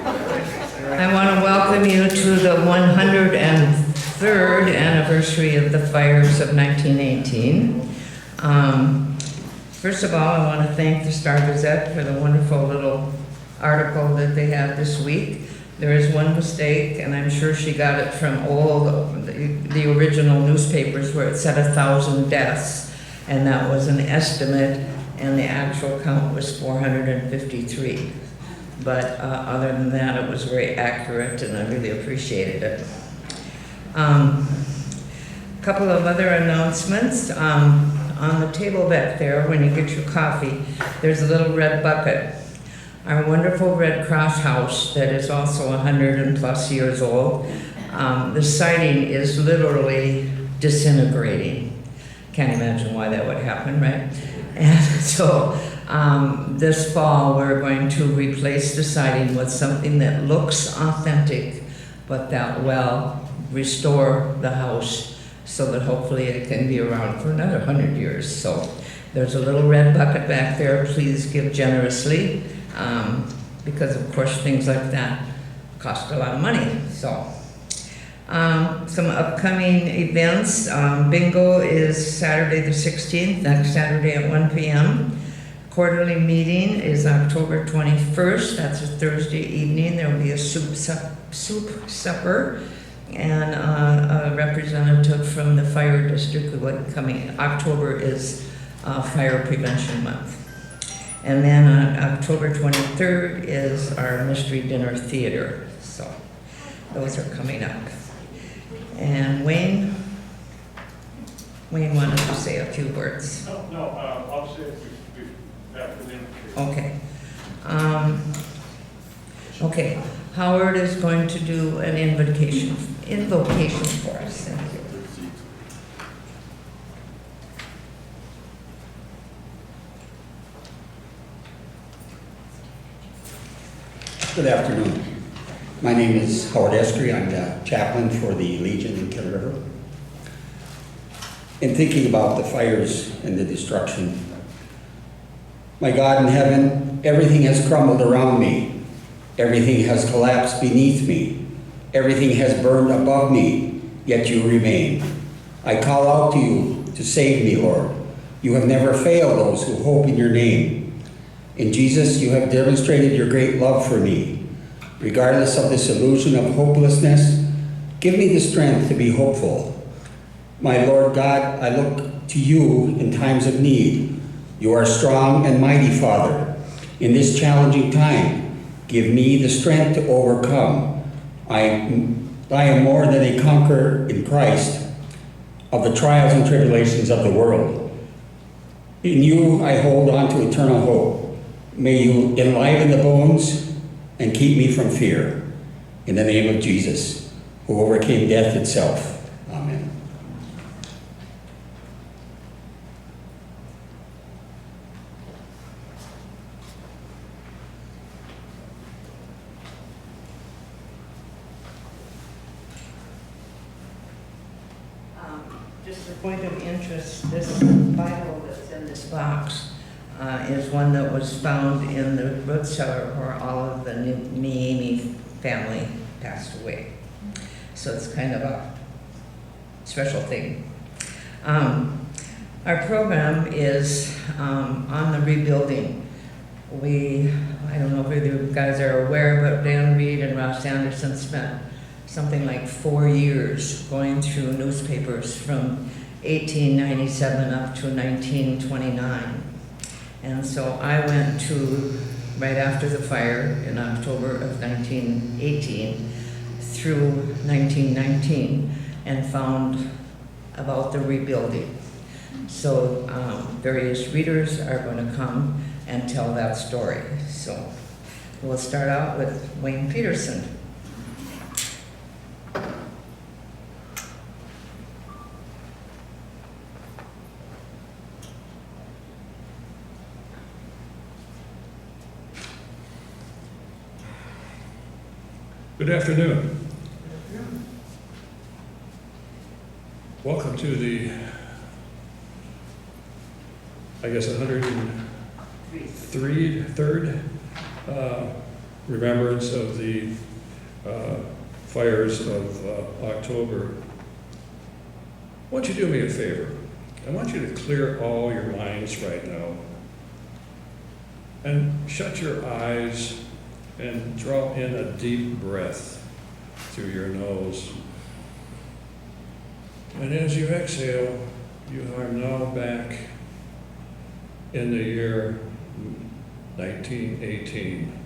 I want to welcome you to the 103rd anniversary of the fires of 1918. First of all, I want to thank the Star-Gazette for the wonderful little article that they had this week. There is one mistake, and I'm sure she got it from all the original newspapers where it said 1,000 deaths, and that was an estimate, and the actual count was 453. But other than that, it was very accurate, and I really appreciated it. A couple of other announcements. On the table back there, when you get your coffee, there's a little red bucket. Our wonderful Red Cross house that is also 100+ years old, the siding is literally disintegrating. Can't imagine why that would happen, right? And so this fall we're going to replace the siding with something that looks authentic, but that will restore the house so that hopefully it can be around for another 100 years. So there's a little red bucket back there. Please give generously, because of course things like that cost a lot of money. So some upcoming events. Bingo is Saturday the 16th, next Saturday at 1 p.m. Quarterly meeting is October 21st. That's a Thursday evening. There will be a soup supper, and a representative from the fire district will be coming. October is Fire Prevention Month. And then on October 23rd is our Mystery Dinner Theater. So those are coming up. And Wayne wanted to say a few words. No, I'll say it after the invitation. Okay. Okay, Howard is going to do an invocation for us. Thank you. Good afternoon. My name is Howard Eskery. I'm the chaplain for the Legion in Kettle River. In thinking about the fires and the destruction, my God in heaven, everything has crumbled around me. Everything has collapsed beneath me. Everything has burned above me, yet you remain. I call out to you to save me, Lord. You have never failed those who hope in your name. In Jesus, you have demonstrated your great love for me. Regardless of this illusion of hopelessness, give me the strength to be hopeful. My Lord God, I look to you in times of need. You are strong and mighty, Father. In this challenging time, give me the strength to overcome. I am more than a conqueror in Christ of the trials and tribulations of the world. In you, I hold on to eternal hope. May you enliven the bones and keep me from fear. In the name of Jesus, who overcame death itself. Amen. Just a point of interest, this Bible that's in this box is one that was found in the root cellar where all of the Niemi family passed away. So it's kind of a special thing. Our program is on the rebuilding. I don't know if you guys are aware, but Dan Reed and Ross Anderson spent something like 4 years going through newspapers from 1897 up to 1929. And so I went to, right after the fire in October of 1918 through 1919, and found about the rebuilding. So various readers are going to come and tell that story. So we'll start out with Wayne Peterson. Good afternoon. Welcome to the, I guess, 103rd remembrance of the fires of October, I want you to do me a favor. I want you to clear all your minds right now and shut your eyes and draw in a deep breath through your nose. And as you exhale, you are now back in the year 1918,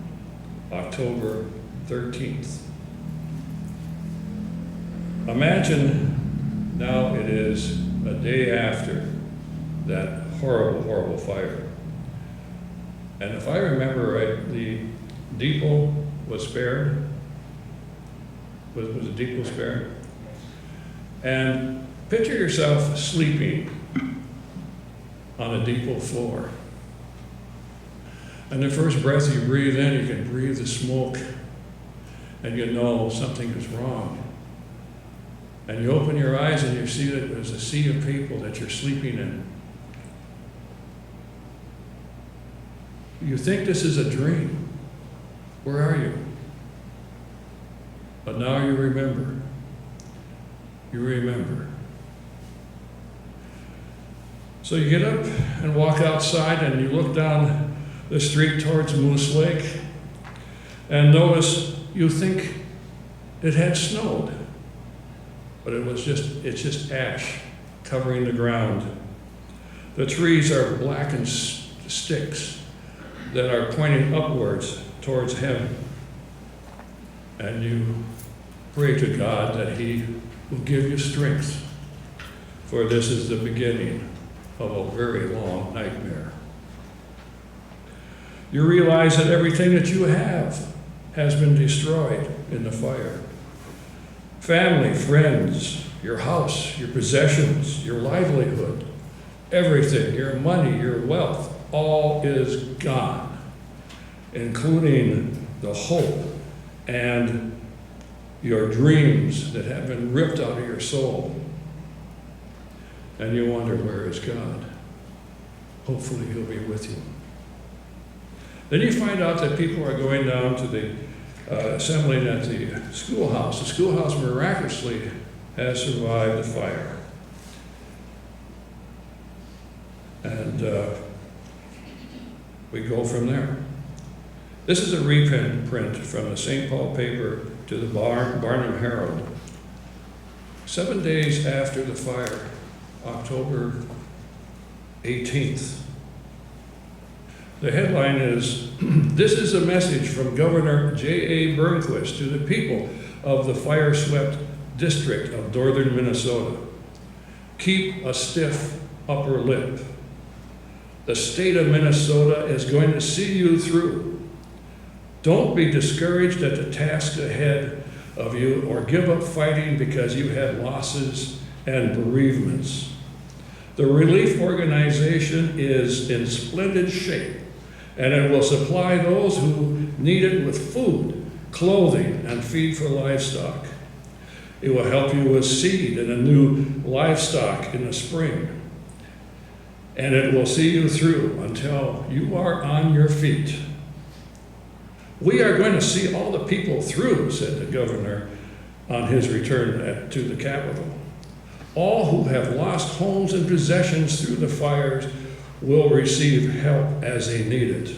October 13th. Imagine now it is a day after that horrible, horrible fire. And if I remember right, the depot was spared. Was the depot spared? And picture yourself sleeping on a depot floor. And the first breath you breathe in, you can breathe the smoke, and you know something is wrong. And you open your eyes and you see that there's a sea of people that you're sleeping in. You think this is a dream. Where are you? But now you remember. You remember. So you get up and walk outside and you look down the street towards Moose Lake and notice you think it had snowed, but it's just ash covering the ground. The trees are blackened sticks that are pointing upwards towards heaven. And you pray to God that He will give you strength, for this is the beginning of a very long nightmare. You realize that everything that you have has been destroyed in the fire. Family, friends, your house, your possessions, your livelihood, everything, your money, your wealth, all is gone, including the hope and your dreams that have been ripped out of your soul. And you wonder, where is God? Hopefully He'll be with you. Then you find out that people are going down to the assembling at the schoolhouse. The schoolhouse miraculously has survived the fire. And we go from there. This is a reprint from the St. Paul paper to the Barnum Herald. 7 days after the fire, October 18th. The headline is, "This is a message from Governor J.A. Burnquist to the people of the fire-swept district of northern Minnesota. Keep a stiff upper lip. The state of Minnesota is going to see you through. Don't be discouraged at the task ahead of you or give up fighting because you had losses and bereavements. The relief organization is in splendid shape, and it will supply those who need it with food, clothing, and feed for livestock. It will help you with seed and a new livestock in the spring. And it will see you through until you are on your feet. We are going to see all the people through," said the governor on his return to the Capitol. "All who have lost homes and possessions through the fires will receive help as they need it.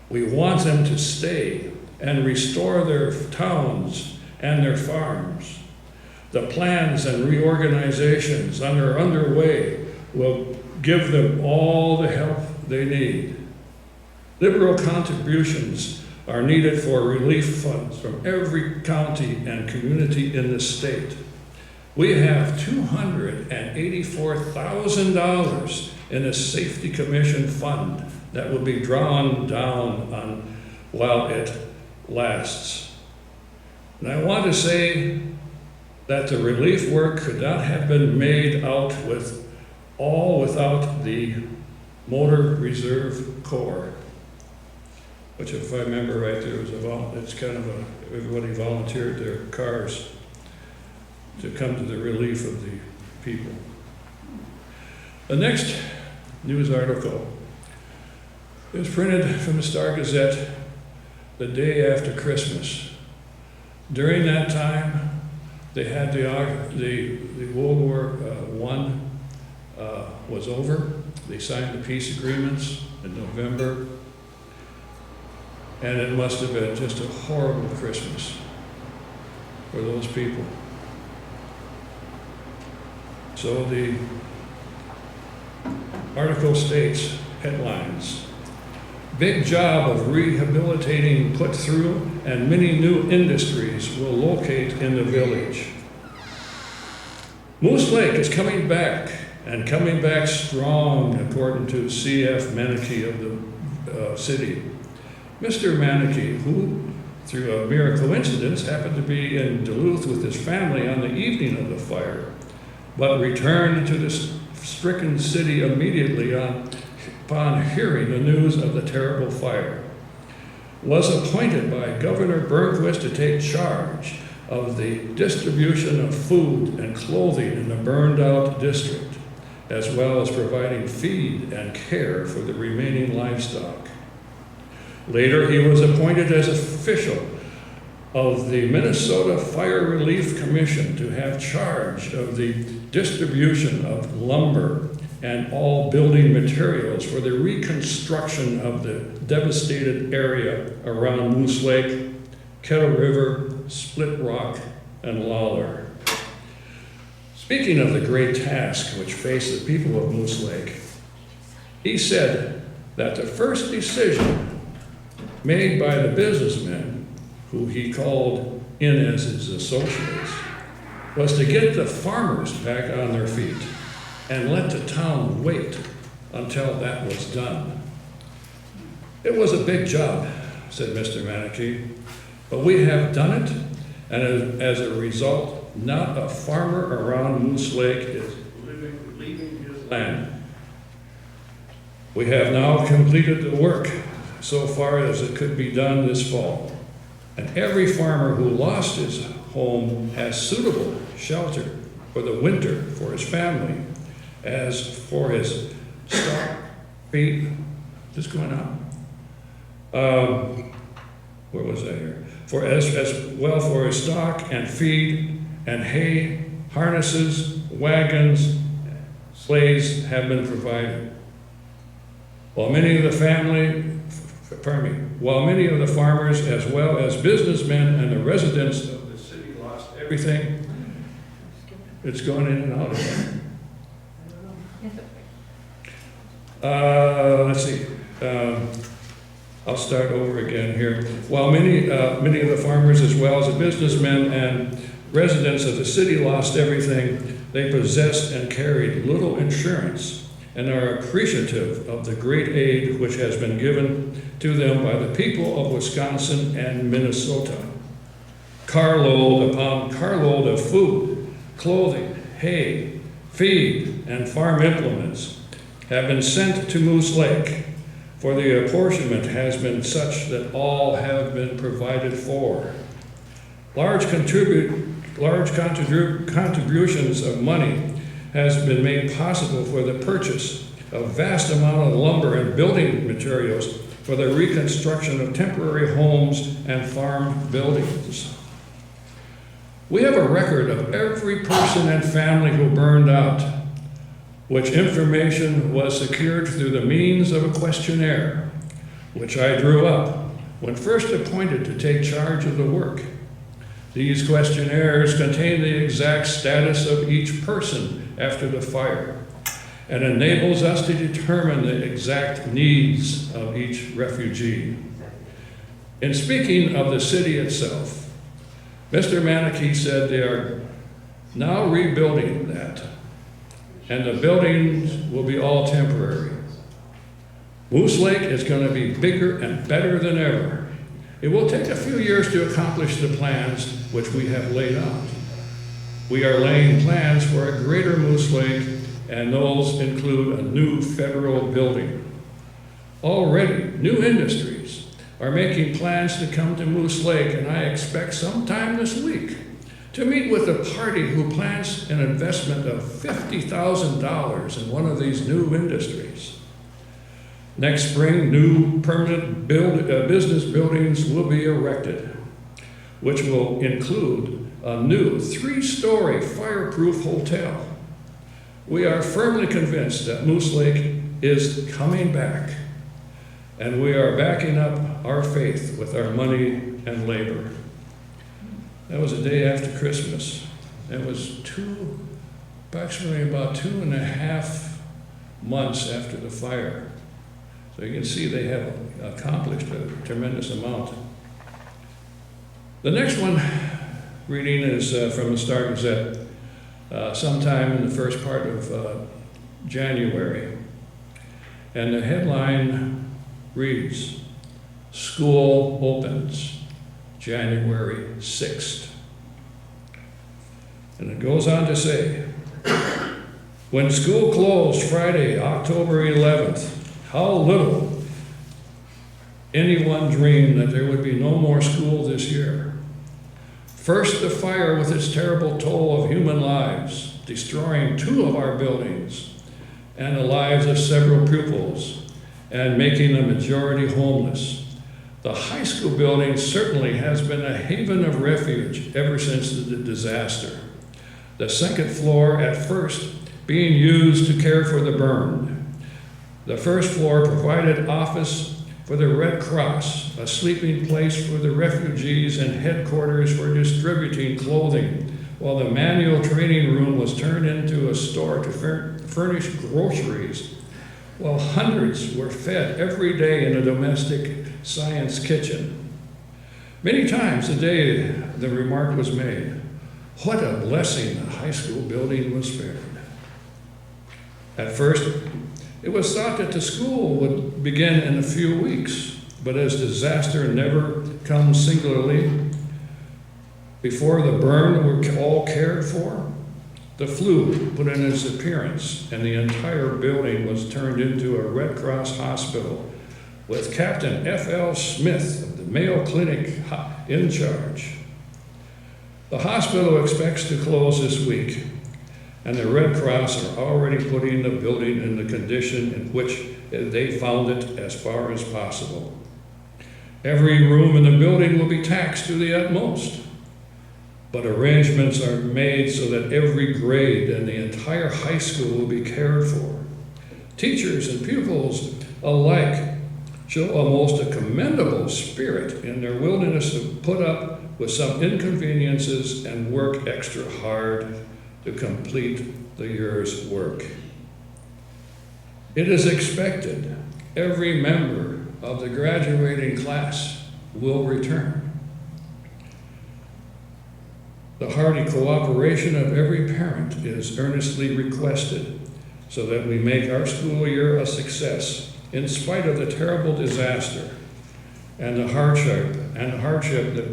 We want them to stay and restore their towns and their farms. The plans and reorganizations that are underway will give them all the help they need. Liberal contributions are needed for relief funds from every county and community in the state. We have $284,000 in a safety commission fund that will be drawn down on while it lasts. And I want to say that the relief work could not have been made out without the Motor Reserve Corps," which, if I remember right, everybody volunteered their cars to come to the relief of the people. The next news article is printed from the Star Gazette the day after Christmas. During that time, they had the World War I was over. They signed the peace agreements in November, and it must have been just a horrible Christmas for those people. So the article states, headlines, big job of rehabilitating put through, and many new industries will locate in the village. Moose Lake is coming back, and coming back strong, according to C.F. Manakee of the city. Mr. Manakee, who, through a mere coincidence, happened to be in Duluth with his family on the evening of the fire, but returned to the stricken city immediately upon hearing the news of the terrible fire, was appointed by Governor Bergquist to take charge of the distribution of food and clothing in the burned-out district, as well as providing feed and care for the remaining livestock. Later, he was appointed as official of the Minnesota Fire Relief Commission to have charge of the distribution of lumber and all building materials for the reconstruction of the devastated area around Moose Lake, Kettle River, Split Rock, and Lawler. Speaking of the great task which faced the people of Moose Lake, he said that the first decision made by the businessmen, who he called in as his associates, was to get the farmers back on their feet and let the town wait until that was done. It was a big job, said Mr. Manakee, but we have done it, and as a result, not a farmer around Moose Lake is leaving his land. We have now completed the work so far as it could be done this fall, and every farmer who lost his home has suitable shelter for the winter for his family, as for his stock, feed, just going on. Where was I here? For as well for his stock and feed and hay, harnesses, wagons, sleighs have been provided. While many of the farmers as well as businessmen and the residents of the city lost everything, it's going in and out again. Let's see. I'll start over again here. While many of the farmers as well as the businessmen and residents of the city lost everything, they possessed and carried little insurance and are appreciative of the great aid which has been given to them by the people of Wisconsin and Minnesota. Carload upon carload of food, clothing, hay, feed, and farm implements have been sent to Moose Lake, for the apportionment has been such that all have been provided for. Large contributions of money has been made possible for the purchase of vast amount of lumber and building materials for the reconstruction of temporary homes and farm buildings. We have a record of every person and family who burned out, which information was secured through the means of a questionnaire, which I drew up when first appointed to take charge of the work. These questionnaires contain the exact status of each person after the fire and enables us to determine the exact needs of each refugee. In speaking of the city itself, Mr. Manakee said they are now rebuilding that, and the buildings will be all temporary. Moose Lake is going to be bigger and better than ever. It will take a few years to accomplish the plans which we have laid out. We are laying plans for a greater Moose Lake, and those include a new federal building. Already, new industries are making plans to come to Moose Lake, and I expect sometime this week to meet with a party who plans an investment of $50,000 in one of these new industries. Next spring, new permanent business buildings will be erected, which will include a new 3-story fireproof hotel. We are firmly convinced that Moose Lake is coming back, and we are backing up our faith with our money and labor. That was the day after Christmas. It was approximately about 2.5 months after the fire. So you can see they have accomplished a tremendous amount. The next one reading is from the Star Gazette, sometime in the first part of January. And the headline reads, "School opens January 6th." And it goes on to say, "When school closed Friday, October 11th, how little anyone dreamed that there would be no more school this year. First, the fire with its terrible toll of human lives, destroying 2 of our buildings and the lives of several pupils, and making the majority homeless. The high school building certainly has been a haven of refuge ever since the disaster. The second floor at first being used to care for the burned. The first floor provided office for the Red Cross, a sleeping place for the refugees and headquarters for distributing clothing, while the manual training room was turned into a store to furnish groceries, while hundreds were fed every day in a domestic science kitchen. Many times a day the remark was made, 'What a blessing the high school building was spared.' At first, it was thought that the school would begin in a few weeks, but as disaster never comes singularly, before the burn were all cared for, the flu put in its appearance and the entire building was turned into a Red Cross hospital with Captain F.L. Smith of the Mayo Clinic in charge. The hospital expects to close this week, and the Red Cross are already putting the building in the condition in which they found it as far as possible. Every room in the building will be taxed to the utmost, but arrangements are made so that every grade and the entire high school will be cared for. Teachers and pupils alike show a most commendable spirit in their willingness to put up with some inconveniences and work extra hard to complete the year's work. It is expected every member of the graduating class will return. The hearty cooperation of every parent is earnestly requested so that we make our school year a success in spite of the terrible disaster and the hardship that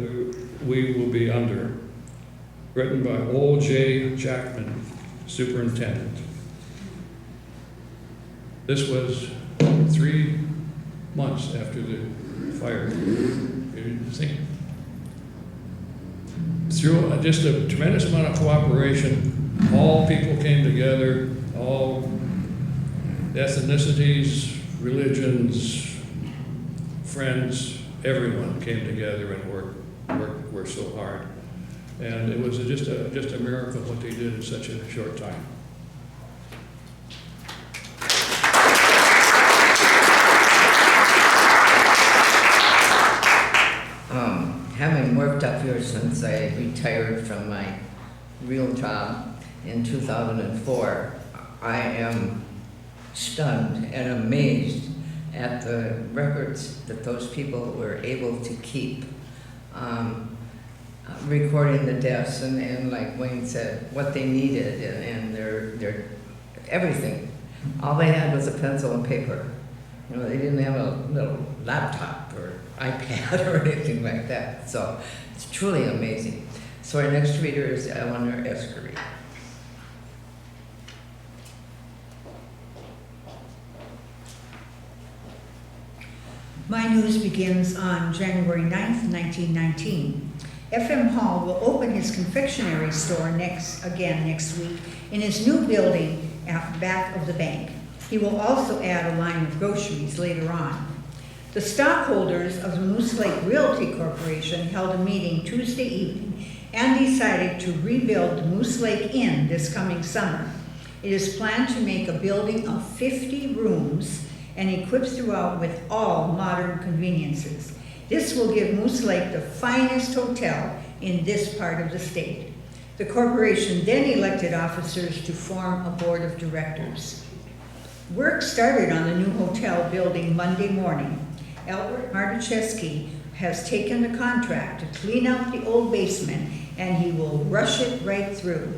we will be under. Written by Old J. Jackman, Superintendent. This was 3 months after the fire. You think, through just a tremendous amount of cooperation, all people came together, all ethnicities, religions, friends, everyone came together and worked so hard. And it was just a miracle what they did in such a short time. Having worked up here since I retired from my real job in 2004, I am stunned and amazed at the records that those people were able to keep. Recording the deaths and like Wayne said, what they needed and their everything. All they had was a pencil and paper. You know, they didn't have a little laptop or iPad or anything like that. So it's truly amazing. So our next reader is Eleanor Eskery. My news begins on January 9th, 1919. F.M. Hall will open his confectionery store next week in his new building at the back of the bank. He will also add a line of groceries later on. The stockholders of the Moose Lake Realty Corporation held a meeting Tuesday evening and decided to rebuild the Moose Lake Inn this coming summer. It is planned to make a building of 50 rooms and equipped throughout with all modern conveniences. This will give Moose Lake the finest hotel in this part of the state. The corporation then elected officers to form a board of directors. Work started on the new hotel building Monday morning. Albert Martuszewski has taken the contract to clean out the old basement, and he will rush it right through.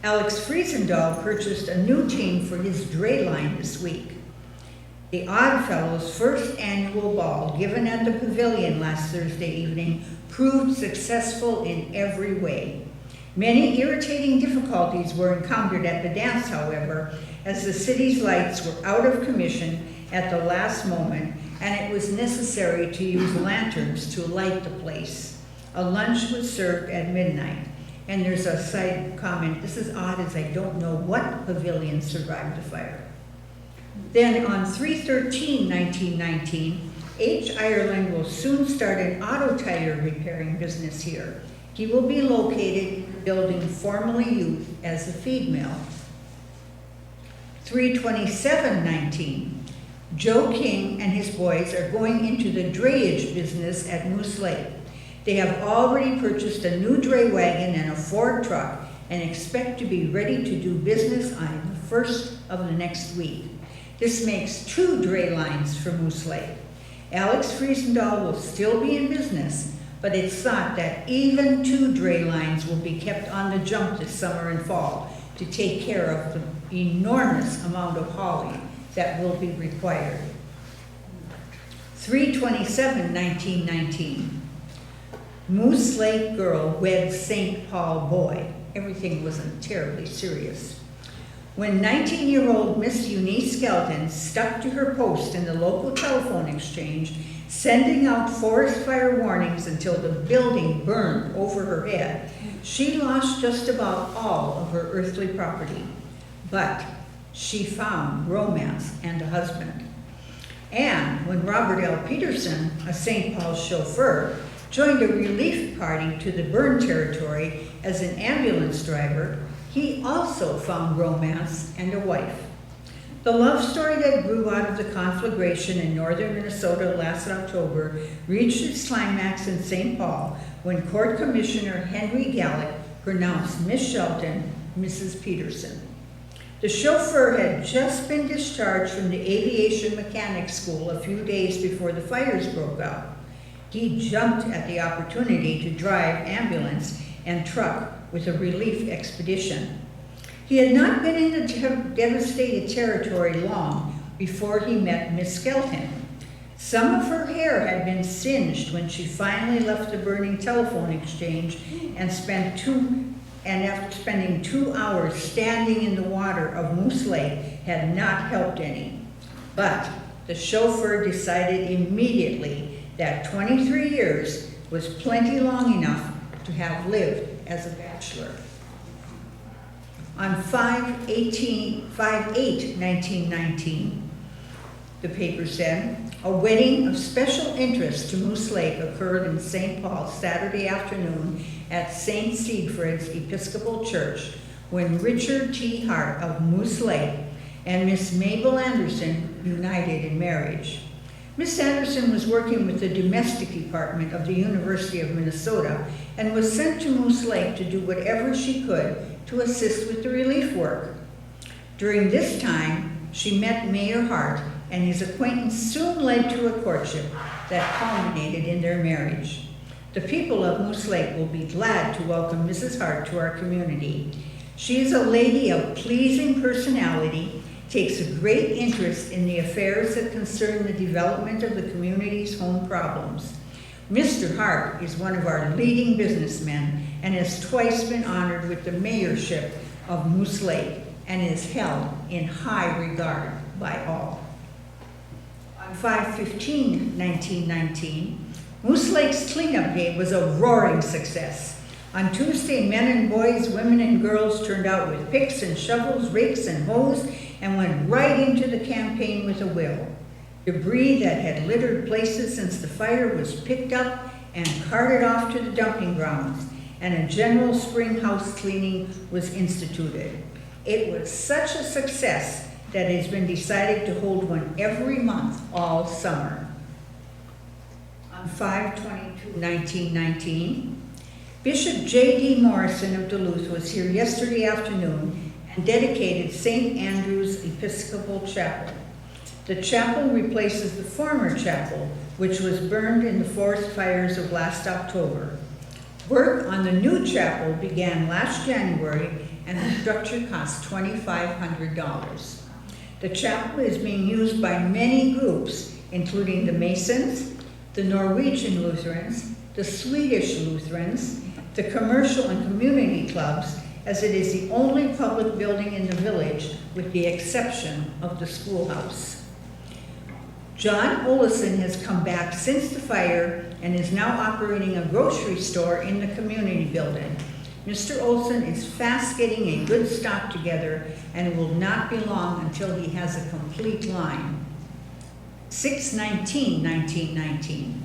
Alex Friesendahl purchased a new team for his dray line this week. The Oddfellows' first annual ball, given at the Pavilion last Thursday evening, proved successful in every way. Many irritating difficulties were encountered at the dance, however, as the city's lights were out of commission at the last moment, and it was necessary to use lanterns to light the place. A lunch was served at midnight. And there's a side comment, this is odd as I don't know what pavilion survived the fire. Then on 3/13/1919, H. Ireland will soon start an auto tire repairing business here. He will be located in the building formerly used as a feed mill. 3/27/19, Joe King and his boys are going into the drayage business at Moose Lake. They have already purchased a new dray wagon and a Ford truck and expect to be ready to do business on the 1st of the next week. This makes 2 dray lines for Moose Lake. Alex Friesendahl will still be in business, but it's thought that even 2 dray lines will be kept on the jump this summer and fall to take care of the enormous amount of hauling that will be required. 3/27/1919. Moose Lake girl weds St. Paul boy. Everything wasn't terribly serious. When 19-year-old Miss Eunice Skelton stuck to her post in the local telephone exchange, sending out forest fire warnings until the building burned over her head, she lost just about all of her earthly property. But she found romance and a husband. And when Robert L. Peterson, a St. Paul chauffeur, joined a relief party to the burn territory as an ambulance driver, he also found romance and a wife. The love story that grew out of the conflagration in northern Minnesota last October reached its climax in St. Paul when Court Commissioner Henry Gallick pronounced Miss Shelton Mrs. Peterson. The chauffeur had just been discharged from the aviation mechanics school a few days before the fires broke out. He jumped at the opportunity to drive ambulance and truck with a relief expedition. He had not been in the devastated territory long before he met Miss Skelton. Some of her hair had been singed when she finally left the burning telephone exchange and after spending 2 hours standing in the water of Moose Lake had not helped any. But the chauffeur decided immediately that 23 years was plenty long enough to have lived as a bachelor. On 5/8/1919, the paper said, a wedding of special interest to Moose Lake occurred in St. Paul Saturday afternoon at St. Siegfried's Episcopal Church when Richard T. Hart of Moose Lake and Miss Mabel Anderson united in marriage. Miss Anderson was working with the domestic department of the University of Minnesota and was sent to Moose Lake to do whatever she could to assist with the relief work. During this time, she met Mayor Hart, and his acquaintance soon led to a courtship that culminated in their marriage. The people of Moose Lake will be glad to welcome Mrs. Hart to our community. She is a lady of pleasing personality, takes a great interest in the affairs that concern the development of the community's home problems. Mr. Hart is one of our leading businessmen and has twice been honored with the mayorship of Moose Lake and is held in high regard by all. On 5/15/1919, Moose Lake's cleanup day was a roaring success. On Tuesday, men and boys, women and girls turned out with picks and shovels, rakes and hoes, and went right into the campaign with a will. Debris that had littered places since the fire was picked up and carted off to the dumping grounds, and a general spring house cleaning was instituted. It was such a success that it has been decided to hold one every month all summer. On 5/22/1919, Bishop J.D. Morrison of Duluth was here yesterday afternoon and dedicated St. Andrew's Episcopal Chapel. The chapel replaces the former chapel, which was burned in the forest fires of last October. Work on the new chapel began last January, and the structure cost $2,500. The chapel is being used by many groups, including the Masons, the Norwegian Lutherans, the Swedish Lutherans, the commercial and community clubs, as it is the only public building in the village with the exception of the schoolhouse. John Olison has come back since the fire and is now operating a grocery store in the community building. Mr. Olson is fast getting a good stock together, and it will not be long until he has a complete line. 6/19/1919.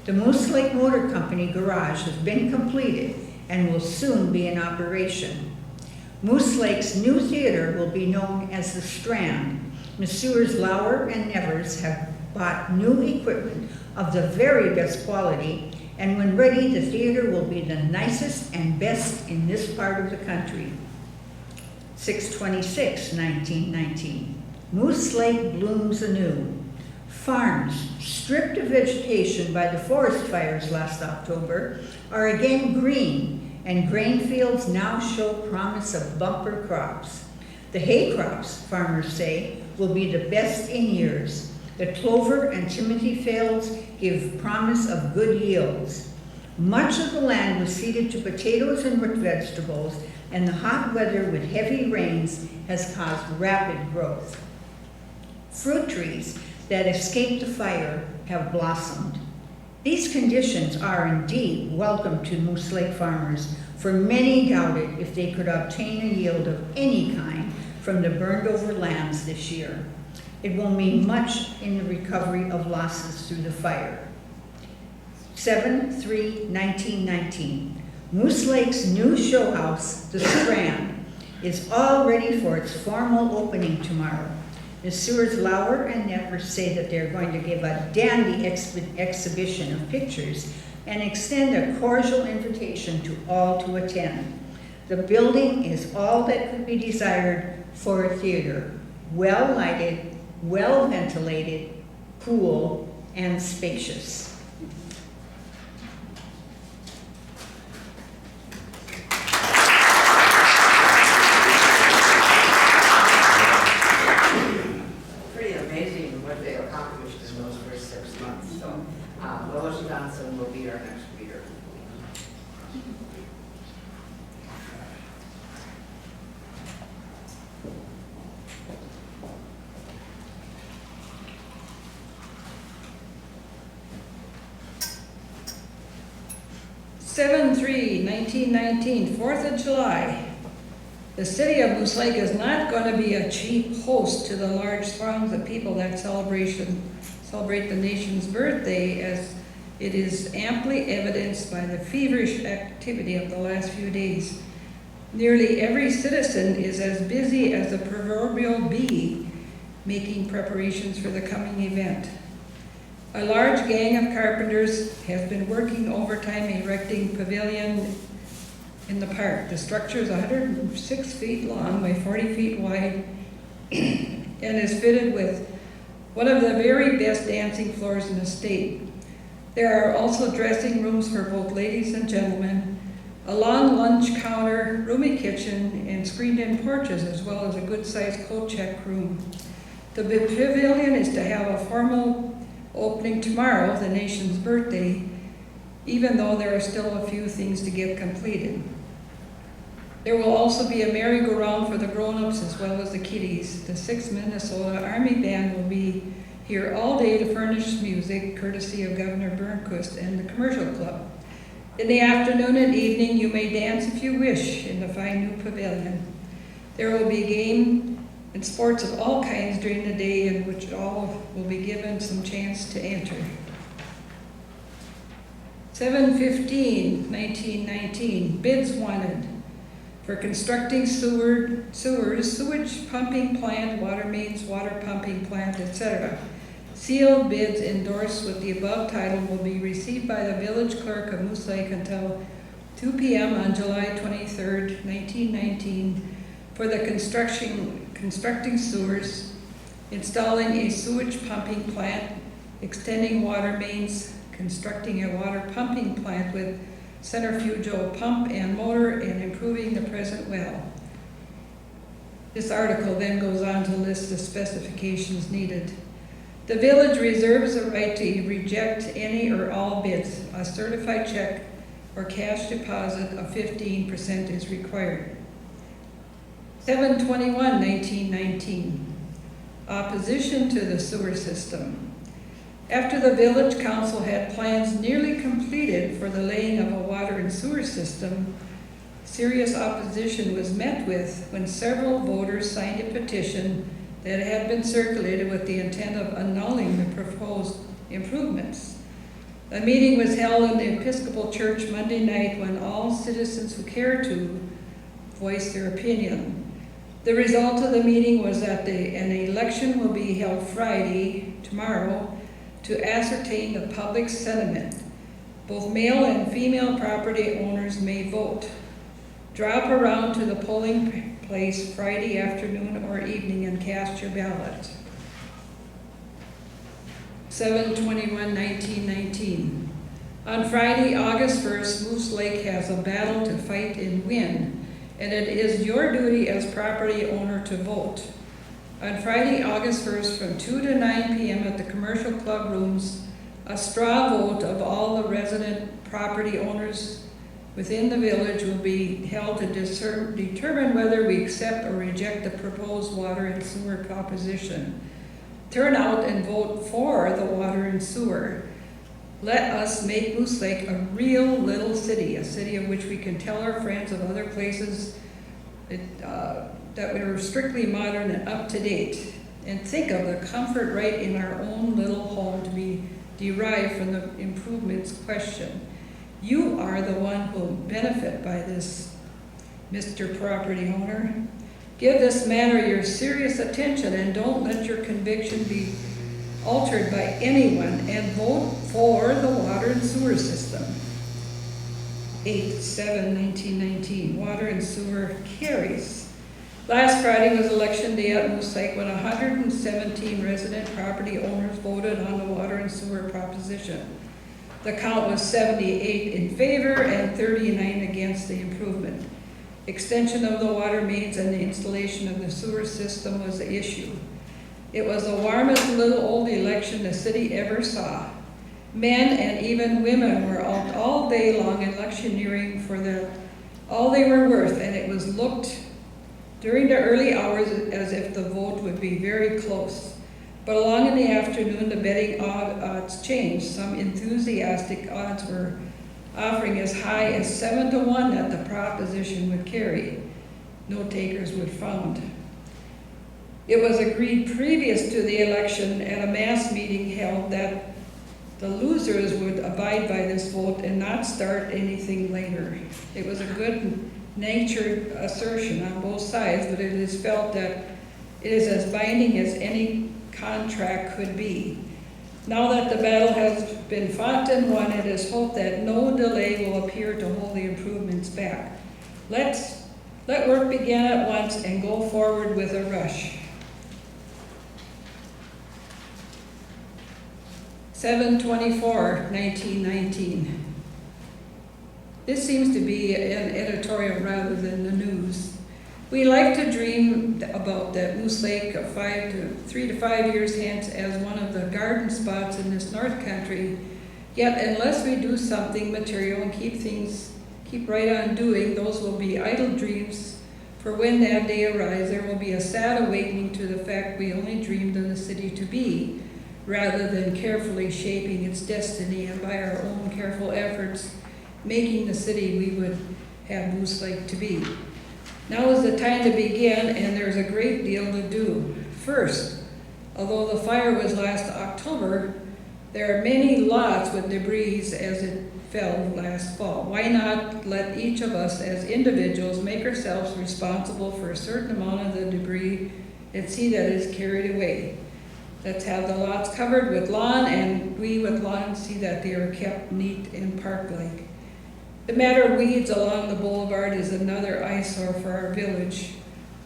The Moose Lake Motor Company garage has been completed and will soon be in operation. Moose Lake's new theater will be known as the Strand. Messrs. Lauer and Nevers have bought new equipment of the very best quality, and when ready, the theater will be the nicest and best in this part of the country. 6/26/1919. Moose Lake blooms anew. Farms, stripped of vegetation by the forest fires last October, are again green, and grain fields now show promise of bumper crops. The hay crops, farmers say, will be the best in years. The clover and timothy fields give promise of good yields. Much of the land was seeded to potatoes and root vegetables, and the hot weather with heavy rains has caused rapid growth. Fruit trees that escaped the fire have blossomed. These conditions are indeed welcome to Moose Lake farmers, for many doubted if they could obtain a yield of any kind from the burned over lands this year. It will mean much in the recovery of losses through the fire. 7/3/1919. Moose Lake's new show house, the Strand, is all ready for its formal opening tomorrow. Messrs. Lauer and Nevers say that they're going to give a dandy exhibition of pictures and extend a cordial invitation to all to attend. The building is all that could be desired for a theater: well lighted, well ventilated, cool, and spacious. Pretty amazing what they accomplished in those first 6 months. So, Lois Johnson will be our next reader. Seven 1919, 4th of July. The city of Moose Lake is not going to be a cheap host to the large throngs of people that celebrate the nation's birthday, as it is amply evidenced by the feverish activity of the last few days. Nearly every citizen is as busy as the proverbial bee making preparations for the coming event. A large gang of carpenters has been working overtime erecting pavilion in the park. The structure is 106 feet long by 40 feet wide and is fitted with one of the very best dancing floors in the state. There are also dressing rooms for both ladies and gentlemen, a long lunch counter, roomy kitchen, and screened-in porches, as well as a good-sized coat check room. The pavilion is to have a formal opening tomorrow, the nation's birthday, even though there are still a few things to get completed. There will also be a merry-go-round for the grown-ups as well as the kiddies. The 6th Minnesota Army Band will be here all day to furnish music, courtesy of Governor Burnquist and the Commercial Club. In the afternoon and evening, you may dance if you wish in the fine new pavilion. There will be game and sports of all kinds during the day, in which all will be given some chance to enter. 7/15/1919, bids wanted for constructing sewers, sewage pumping plant, water mains, water pumping plant, etc. Sealed bids endorsed with the above title will be received by the village clerk of Moose Lake until 2 p.m. on July 23rd, 1919, for the constructing sewers, installing a sewage pumping plant, extending water mains, constructing a water pumping plant with centrifugal pump and motor, and improving the present well. This article then goes on to list the specifications needed. The village reserves the right to reject any or all bids. A certified check or cash deposit of 15% is required. 7/21/1919, opposition to the sewer system. After the village council had plans nearly completed for the laying of a water and sewer system, serious opposition was met with when several voters signed a petition that had been circulated with the intent of annulling the proposed improvements. A meeting was held in the Episcopal Church Monday night when all citizens who cared to voiced their opinion. The result of the meeting was that an election will be held Friday, tomorrow, to ascertain the public sentiment. Both male and female property owners may vote. Drop around to the polling place Friday afternoon or evening and cast your ballot. 7/21/1919. On Friday, August 1st, Moose Lake has a battle to fight and win, and it is your duty as property owner to vote. On Friday, August 1st, from 2 to 9 p.m. at the commercial club rooms, a straw vote of all the resident property owners within the village will be held to determine whether we accept or reject the proposed water and sewer proposition. Turn out and vote for the water and sewer. Let us make Moose Lake a real little city, a city of which we can tell our friends of other places that we're strictly modern and up to date. And think of the comfort right in our own little home to be derived from the improvements question. You are the one who will benefit by this, Mr. Property Owner. Give this matter your serious attention and don't let your conviction be altered by anyone, and vote for the water and sewer system. 8/7/1919, water and sewer carries. Last Friday was election day at Moose Lake when 117 resident property owners voted on the water and sewer proposition. The count was 78 in favor and 39 against the improvement. Extension of the water mains and the installation of the sewer system was the issue. It was the warmest little old election the city ever saw. Men and even women were out all day long electioneering for all they were worth, and it was looked during the early hours as if the vote would be very close. But along in the afternoon, the betting odds changed. Some enthusiastic odds were offering as high as 7-1 that the proposition would carry. No takers were found. It was agreed previous to the election at a mass meeting held that the losers would abide by this vote and not start anything later. It was a good-natured assertion on both sides, but it is felt that it is as binding as any contract could be. Now that the battle has been fought and won, it is hoped that no delay will appear to hold the improvements back. Let work begin at once and go forward with a rush. 7/24/1919. This seems to be an editorial rather than the news. We like to dream about that Moose Lake 3 to 5 years hence as one of the garden spots in this North Country. Yet unless we do something material and keep right on doing, those will be idle dreams. For when that day arrives, there will be a sad awakening to the fact we only dreamed of the city to be, rather than carefully shaping its destiny and by our own careful efforts making the city we would have Moose Lake to be. Now is the time to begin, and there's a great deal to do. First, although the fire was last October, there are many lots with debris as it fell last fall. Why not let each of us as individuals make ourselves responsible for a certain amount of the debris and see that it's carried away? Let's have the lots covered with lawn, and we with lawn see that they are kept neat and park-like. The matter of weeds along the boulevard is another eyesore for our village.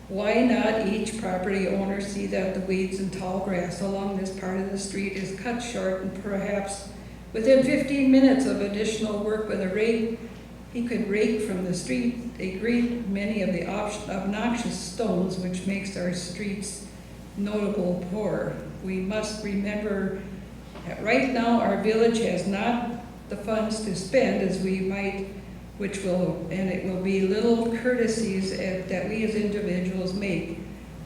Why not each property owner see that the weeds and tall grass along this part of the street is cut short, and perhaps within 15 minutes of additional work with a rake, he could rake from the street a great many of the obnoxious stones which makes our streets notable poor. We must remember that right now our village has not the funds to spend as we might, it will be little courtesies that we as individuals make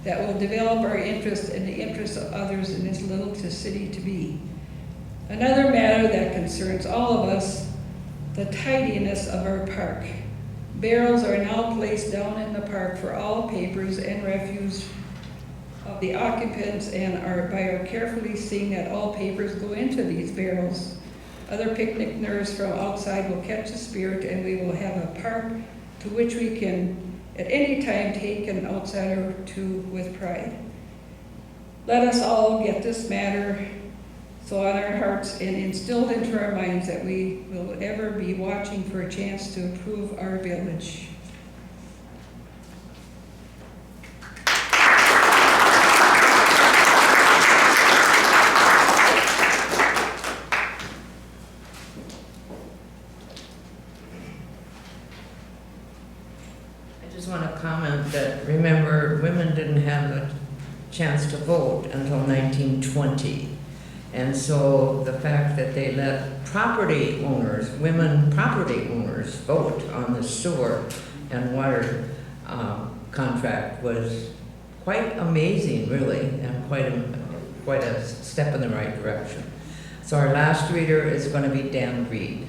that will develop our interest and the interest of others in this little city to be. Another matter that concerns all of us, the tidiness of our park. Barrels are now placed down in the park for all papers and refuse of the occupants, and by our carefully seeing that all papers go into these barrels. Other picnickers from outside will catch the spirit, and we will have a park to which we can at any time take an outsider to with pride. Let us all get this matter so on our hearts and instilled into our minds that we will ever be watching for a chance to improve our village. I just want to comment that, remember, women didn't have a chance to vote until 1920. And so the fact that they let property owners, women property owners, vote on the sewer and water contract was quite amazing, really, and quite a step in the right direction. So our last reader is going to be Dan Reed.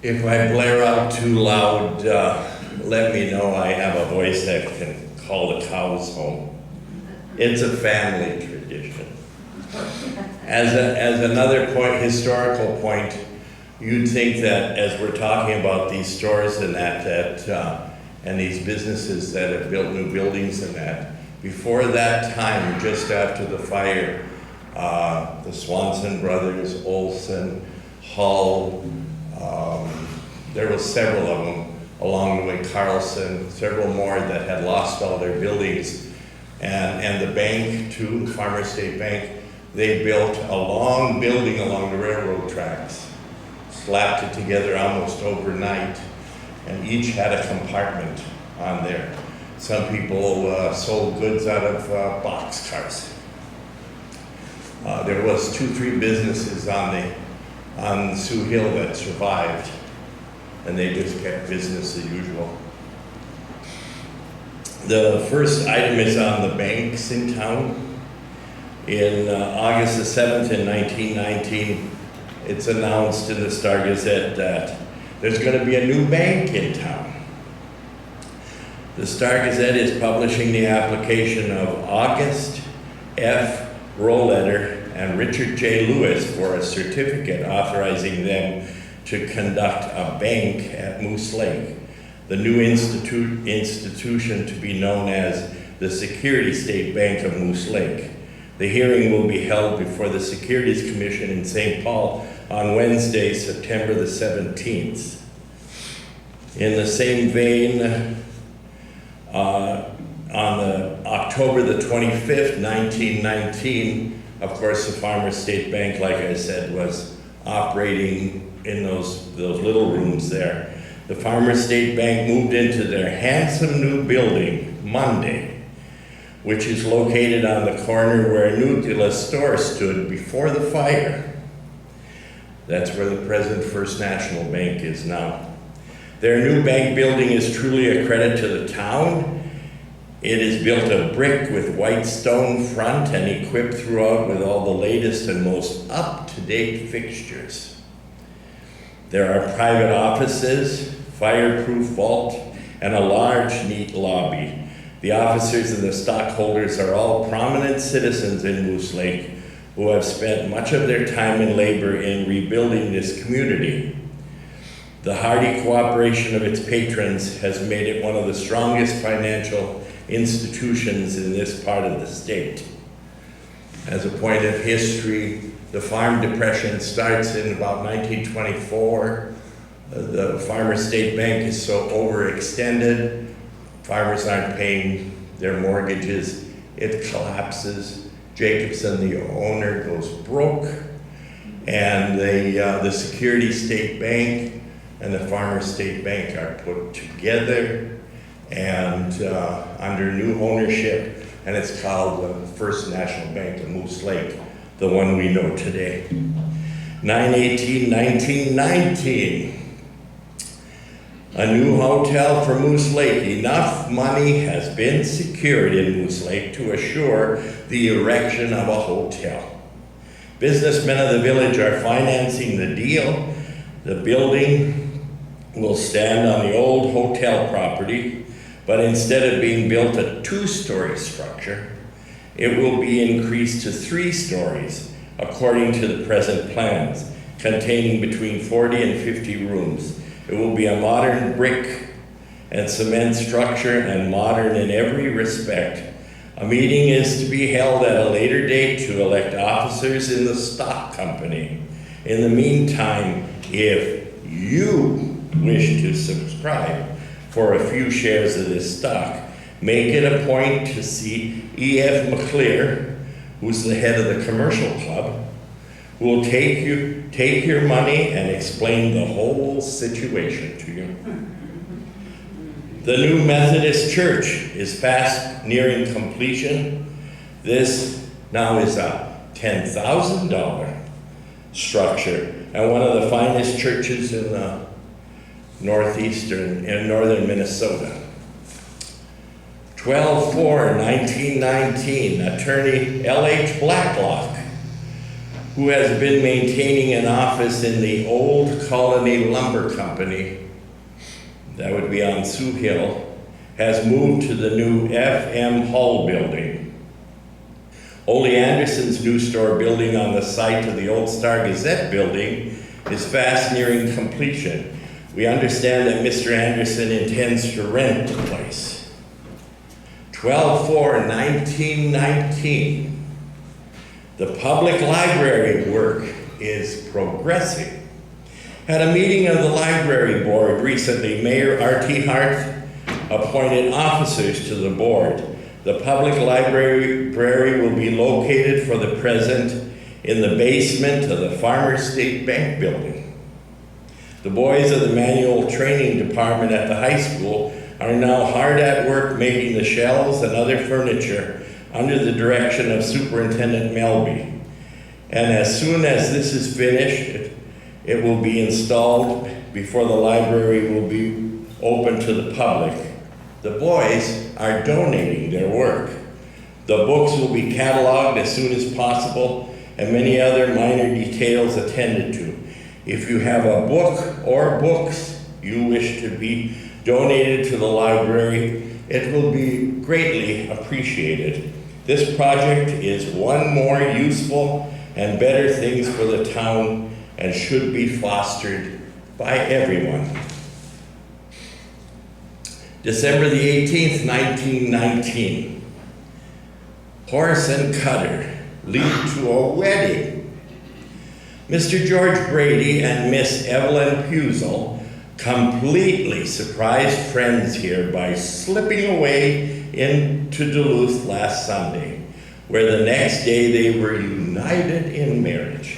If I blare out too loud, let me know. I have a voice that can call the cows home. It's a family tradition. As another historical point, you'd think that as we're talking about these stores and and these businesses that have built new buildings and that, before that time, just after the fire, the Swanson brothers, Olson, Hull, there were several of them along the way, Carlson, several more that had lost all their buildings. And the bank too, Farmer State Bank, they built a long building along the railroad tracks, slapped it together almost overnight, and each had a compartment on there. Some people sold goods out of boxcars. There was 2-3 businesses on Sioux Hill that survived, and they just kept business as usual. The first item is on the banks in town. In August the 7th in 1919, it's announced in the Star-Gazette that there's going to be a new bank in town. The Star-Gazette is publishing the application of August F. Roletter and Richard J. Lewis for a certificate authorizing them to conduct a bank at Moose Lake, the new institution to be known as the Security State Bank of Moose Lake. The hearing will be held before the Securities Commission in St. Paul on Wednesday, September the 17th. In the same vein, on October the 25th, 1919, of course, the Farmer State Bank, like I said, was operating in those little rooms there. The Farmer State Bank moved into their handsome new building Monday, which is located on the corner where a Nutella store stood before the fire. That's where the present First National Bank is now. Their new bank building is truly a credit to the town It is built of brick with white stone front and equipped throughout with all the latest and most up-to-date fixtures. There are private offices, fireproof vault, and a large, neat lobby. The officers and the stockholders are all prominent citizens in Moose Lake who have spent much of their time and labor in rebuilding this community. The hearty cooperation of its patrons has made it one of the strongest financial institutions in this part of the state. As a point of history, the farm depression starts in about 1924. The Farmers State Bank is so overextended, farmers aren't paying their mortgages, it collapses. Jacobson, the owner, goes broke, and the Security State Bank and the Farmers State Bank are put together and under new ownership, and it's called the First National Bank of Moose Lake, the one we know today. 9/18/1919. A new hotel for Moose Lake. Enough money has been secured in Moose Lake to assure the erection of a hotel. Businessmen of the village are financing the deal. The building will stand on the old hotel property, but instead of being built a 2-story structure, it will be increased to 3 stories, according to the present plans, containing between 40 and 50 rooms. It will be a modern brick and cement structure and modern in every respect. A meeting is to be held at a later date to elect officers in the stock company. In the meantime, if you wish to subscribe for a few shares of this stock, make it a point to see E.F. McClear, who's the head of the commercial club, who will take your money and explain the whole situation to you. The new Methodist Church is fast nearing completion. This now is a $10,000 structure and one of the finest churches in the northern Minnesota. 12/4/1919, attorney L.H. Blacklock, who has been maintaining an office in the Old Colony Lumber Company, that would be on Sioux Hill, has moved to the new F.M. Hull building. Ole Anderson's new store building on the site of the old Star Gazette building is fast nearing completion. We understand that Mr. Anderson intends to rent the place. 12/4/1919. The public library work is progressing. At a meeting of the library board recently, Mayor R.T. Hart appointed officers to the board. The public library will be located for the present in the basement of the Farmers State Bank building. The boys of the manual training department at the high school are now hard at work making the shelves and other furniture under the direction of Superintendent Melby. And as soon as this is finished, it will be installed before the library will be open to the public. The boys are donating their work. The books will be cataloged as soon as possible and many other minor details attended to. If you have a book or books you wish to be donated to the library, it will be greatly appreciated. This project is one more useful and better things for the town and should be fostered by everyone. December the 18th, 1919. Horse and cutter lead to a wedding. Mr. George Brady and Miss Evelyn Pusel completely surprised friends here by slipping away into Duluth last Sunday, where the next day they were united in marriage.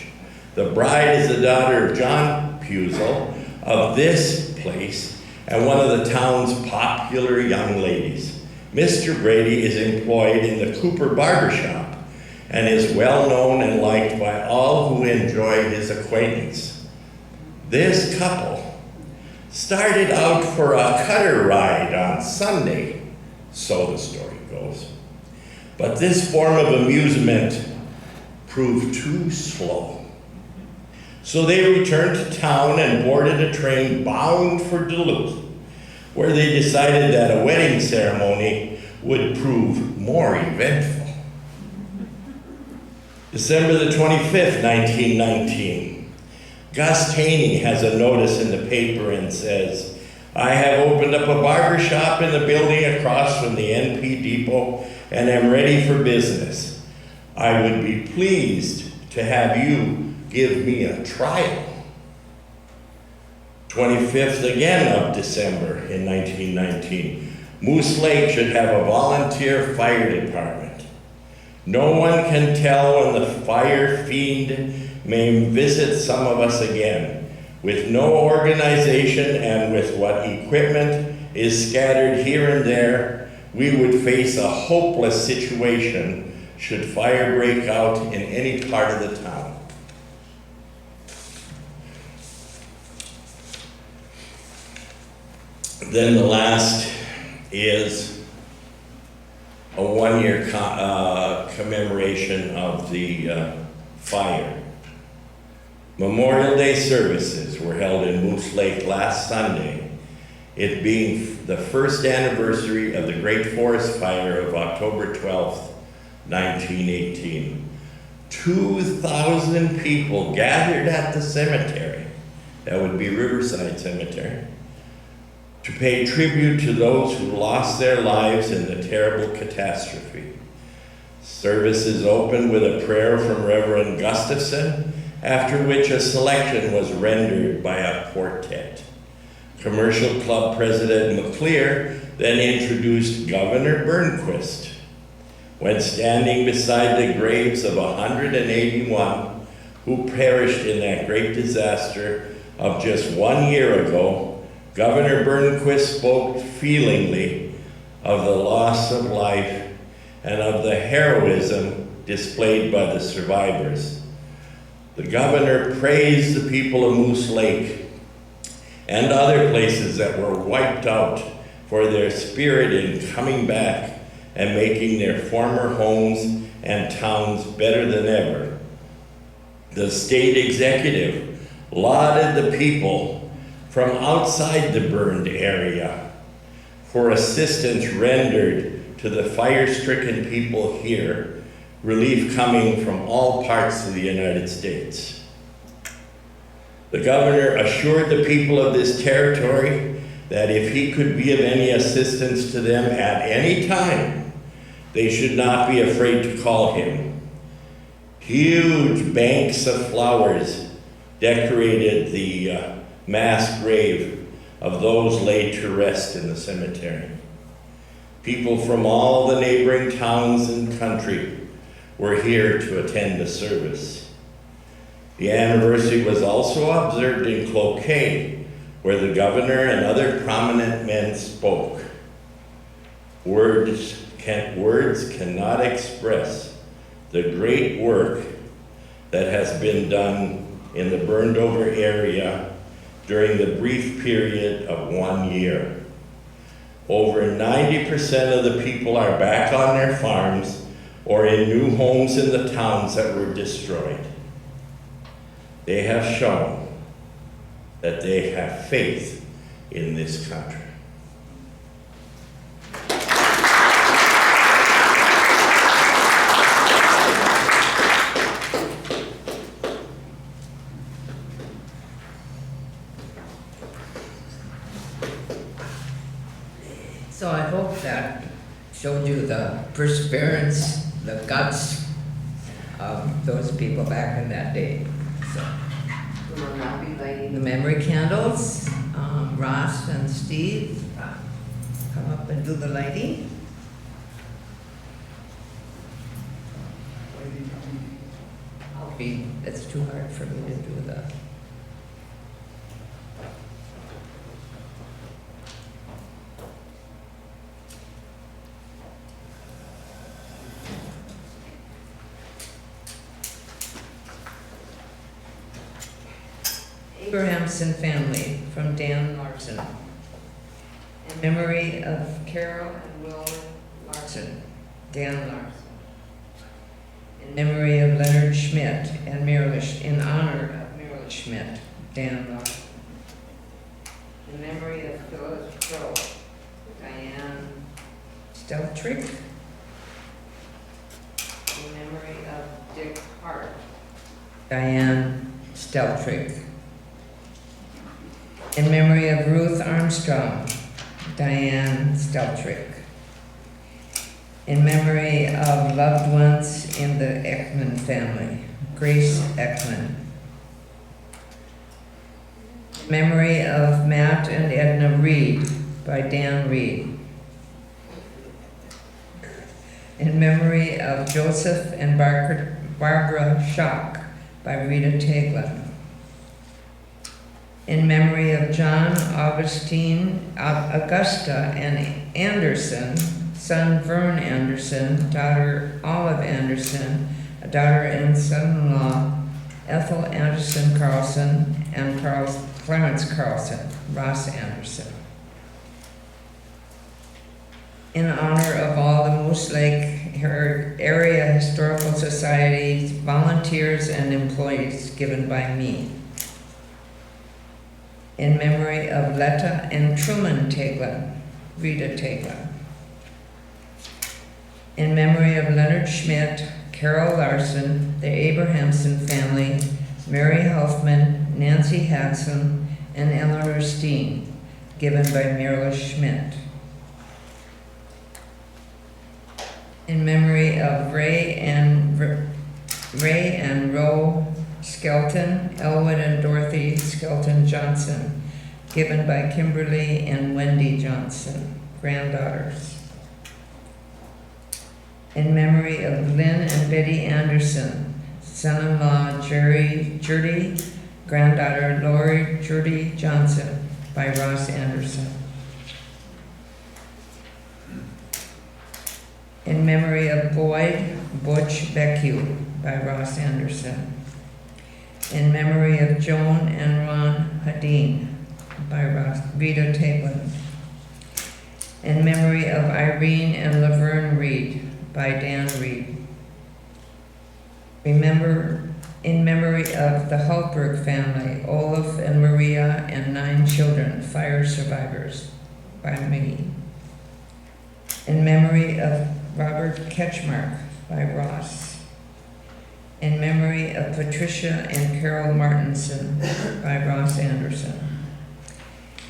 The bride is the daughter of John Pusel of this place and one of the town's popular young ladies. Mr. Brady is employed in the Cooper Barbershop and is well known and liked by all who enjoy his acquaintance. This couple started out for a cutter ride on Sunday, So the story goes. But this form of amusement proved too slow. So they returned to town and boarded a train bound for Duluth, where they decided that a wedding ceremony would prove more eventful. December the 25th, 1919. Gus Taney has a notice in the paper and says, "I have opened up a barber shop in the building across from the NP depot and am ready for business. I would be pleased to have you give me a trial." 25th again of December in 1919. Moose Lake should have a volunteer fire department. No one can tell when the fire fiend may visit some of us again. With no organization and with what equipment is scattered here and there, we would face a hopeless situation should fire break out in any part of the town. Then the last is a one-year commemoration of the fire. Memorial Day services were held in Moose Lake last Sunday, it being the first anniversary of the Great Forest Fire of October 12th, 1918. 2,000 people gathered at the cemetery, that would be Riverside Cemetery, to pay tribute to those who lost their lives in the terrible catastrophe. Services opened with a prayer from Reverend Gustafson, after which a selection was rendered by a quartet. Commercial Club President McClear then introduced Governor Burnquist. When standing beside the graves of 181 who perished in that great disaster of just 1 year ago, Governor Burnquist spoke feelingly of the loss of life and of the heroism displayed by the survivors. The governor praised the people of Moose Lake and other places that were wiped out for their spirit in coming back and making their former homes and towns better than ever. The state executive lauded the people from outside the burned area for assistance rendered to the fire-stricken people here, relief coming from all parts of the United States. The governor assured the people of this territory that if he could be of any assistance to them at any time, they should not be afraid to call him. Huge banks of flowers decorated the mass grave of those laid to rest in the cemetery. People from all the neighboring towns and country were here to attend the service. The anniversary was also observed in Cloquet, where the governor and other prominent men spoke. Words cannot express the great work that has been done in the burned over area during the brief period of 1 year. Over 90% of the people are back on their farms or in new homes in the towns that were destroyed. They have shown that they have faith in this country. So I hope that showed you the perseverance, the guts of those people back in that day. So, We will now be lighting the memory candles, Ross and Steve, come up and do the lighting. It's too hard for me to do the. Abrahamson family from Dan Larson. In memory of Carol and Will Dan Larson. In memory of Leonard Schmidt and in honor of Marilyn Schmidt, Dan Larson. In memory of Phyllis Crow, Diane Steltrick. In memory of Dick Hart, Diane Steltrick. In memory of Ruth Armstrong, Diane Steltrick. In memory of loved ones in the Ekman family, Grace Ekman. In memory of Matt and Edna Reed, by Dan Reed. In memory of Joseph and Barbara Schock, by Rita Taglin. In memory of John Augusta and Anderson, son Vern Anderson, daughter Olive Anderson, a daughter and son-in-law Ethel Anderson Carlson, and Clarence Carlson, Ross Anderson. In honor of all the Moose Lake Area Historical Society volunteers and employees given by me. In memory of Letta and Truman Taglin, Rita Taglin. In memory of Leonard Schmidt, Carol Larson, the Abrahamson family, Mary Hoffman, Nancy Hansen, and Eleanor Steen, given by Marilyn Schmidt. In memory of Ray and Roe Skelton, Elwood and Dorothy Skelton Johnson, given by Kimberly and Wendy Johnson, granddaughters. In memory of Lynn and Betty Anderson, son-in-law Judy, granddaughter Lori Judy Johnson, by Ross Anderson. In memory of Boyd Butch Beckew, by Ross Anderson. In memory of Joan and Ron Hadeen, by Rita Tablin. In memory of Irene and Laverne Reed, by Dan Reed. In memory of the Hultberg family, Olaf and Maria and 9 children, fire survivors, by me. In memory of Robert Ketchmark, by Ross. In memory of Patricia and Carol Martinson, by Ross Anderson.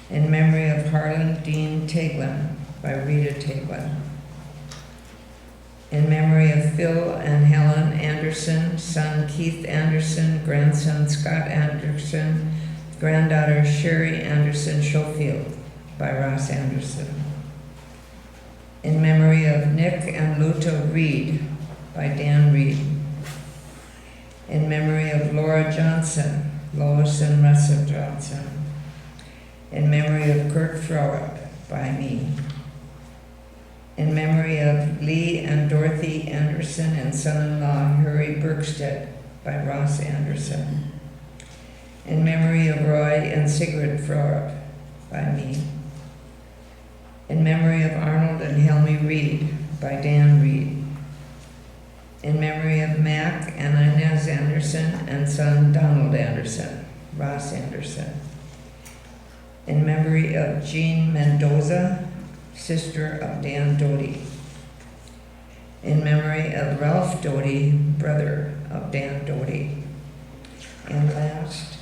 In memory of Harlan Dean Taglin, by Rita Taglin. In memory of Phil and Helen Anderson, son Keith Anderson, grandson Scott Anderson, granddaughter Sherry Anderson Schofield, by Ross Anderson. In memory of Nick and Luta Reed, by Dan Reed. In memory of Laura Johnson, Lois and Russell Johnson. In memory of Kurt Froelich, by me. In memory of Lee and Dorothy Anderson and son-in-law Harry Bergstedt, by Ross Anderson. In memory of Roy and Sigrid Froelich, by me. In memory of Arnold and Helmy Reed, by Dan Reed. In memory of Mac and Inez Anderson and son Donald Anderson, Ross Anderson. In memory of Jean Mendoza, sister of Dan Doty. In memory of Ralph Doty, brother of Dan Doty. And last,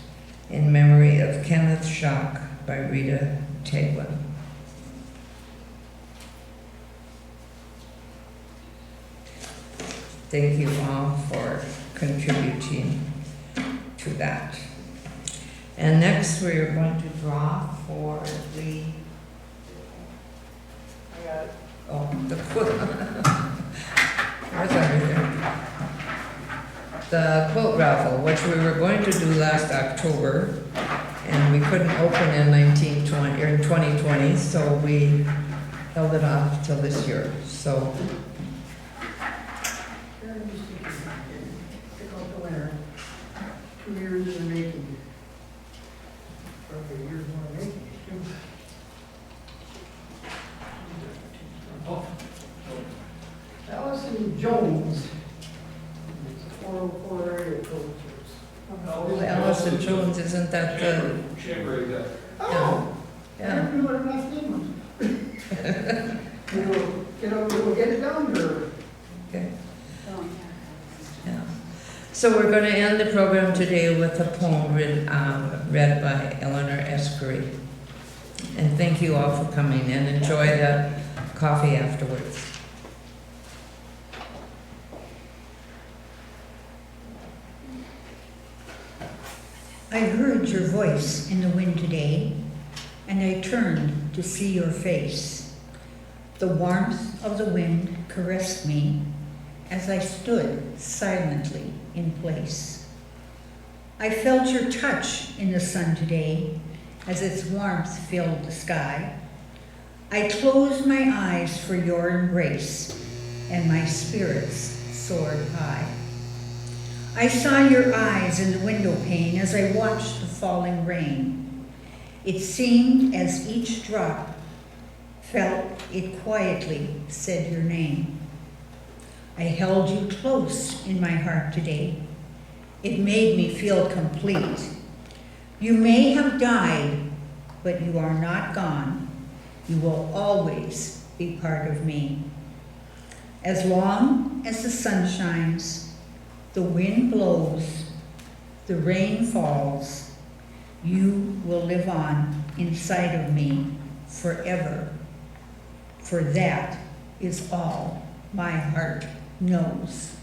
in memory of Kenneth Schock, by Rita Taglin. Thank you all for contributing to that. And next we are going to draw for the quilt. Where's everything? The quilt raffle, which we were going to do last October, and we couldn't open in 2020, so we held it off till this year. So. Pick out the winner. 2 years in the making. Probably a year's more making, too. That was Allison Jones. It's 404 area code. Oh, Allison Jones, isn't that the, Chamber guy. Oh, I yeah, never knew what her last name was. We'll get it down to her. okay. Yeah. So we're going to end the program today with a poem read by Eleanor Eskery. And thank you all for coming and enjoy the coffee afterwards. I heard your voice in the wind today, and I turned to see your face. The warmth of the wind caressed me as I stood silently in place. I felt your touch in the sun today as its warmth filled the sky. I closed my eyes for your embrace, and my spirits soared high. I saw your eyes in the window pane as I watched the falling rain. It seemed as each drop fell, it quietly said your name. I held you close in my heart today. It made me feel complete. You may have died, but you are not gone. You will always be part of me. As long as the sun shines, the wind blows, the rain falls, you will live on inside of me forever. For that is all my heart knows.